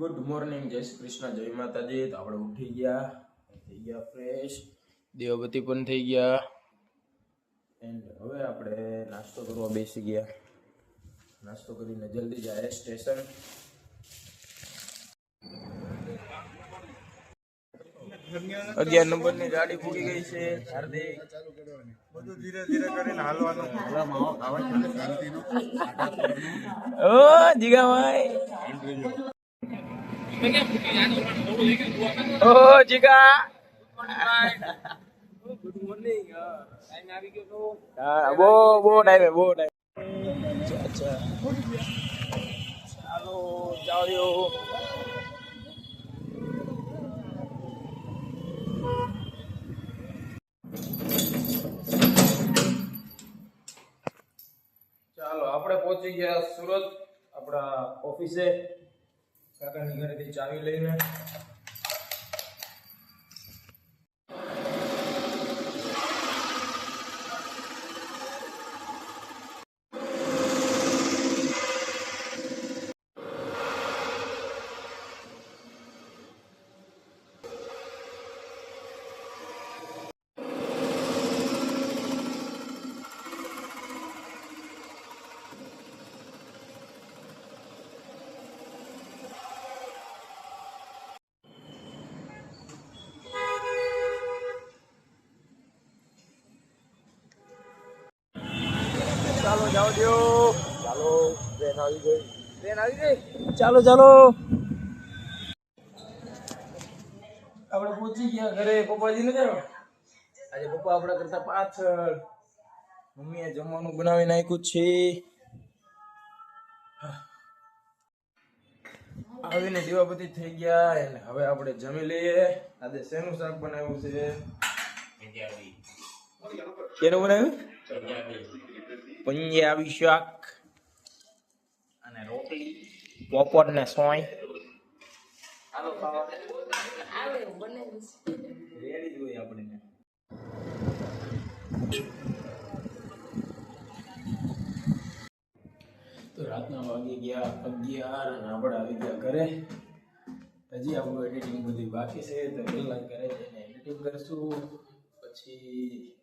Good morning, જય શ્રી કૃષ્ણ, જય માતાજી. તો આપણે ઉઠી ગયા, થઈ ગયા ફ્રેશ, દેવબત્તી પણ થઈ ગયા એન્ડ હવે આપણે નાસ્તો કરવા બેસી ગયા. નાસ્તો કરીને જલ્દી જાય સ્ટેશન. અગિયાર નંબરની ગાડી પૂરી ગઈ છે. હાર્દિક બધું ધીરે ધીરે કરીને હાલવાનું. ઓ જીગાભાઈ, ઓ જીગા, ગુડ મોર્નિંગ. ટાઈમ આવી ગયો તો હા, બહુ ટાઈમે અચ્છા ચાલો જાઓ. ચાલો આપણે પહોંચી ગયા સુરત, આપણા ઓફિસે. કાકાની ઘરેથી ચાવી લઈને ચાલો જાઓ દો. ચાલો, ટ્રેન આવી ગઈ. ચાલો આપણે પહોંચી ગયા ઘરે. પપ્પાજી ને જાઓ. આજે પપ્પા આપણા કરતા પાછળ. મમ્મીએ જમવાનું બનાવી નાખ્યું છે. આવીને દીવાબત્તી થઈ ગયા અને હવે આપણે જમી લઈએ. આજે શેનું શાક બનાવ્યું છે? કેનું બનાવ્યું? પંજાબી શાક અને રોટલી, પોપર ને સોય. રેડી જ હોય આપણે. તો રાતના વાગી ગયા 11 અને આપણે આવી ગયા ઘરે. હજી આપણું એડિટિંગ બધું બાકી છે, તો પહેલા ઘરે જઈને એડિટિંગ કરશું. પછી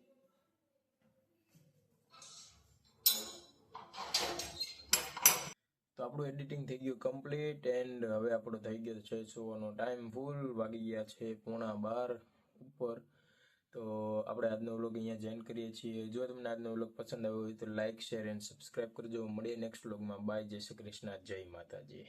તો આપણું એડિટિંગ થઈ ગયું કમ્પ્લીટ એન્ડ હવે આપણો થઈ ગયો છે સુવાનો ટાઈમ. ફૂલ વાગી ગયા છે 11:15 ઉપર. તો આપણે આજનો વ્લોગ અહીંયા જોઈન કરીએ છીએ. જો તમને આજનો વ્લોગ પસંદ આવ્યો હોય તો લાઇક, શેર એન્ડ સબસ્ક્રાઈબ કરજો. મળીએ નેક્સ્ટ વ્લોગમાં. બાય, જય શ્રી કૃષ્ણ, જય માતાજી.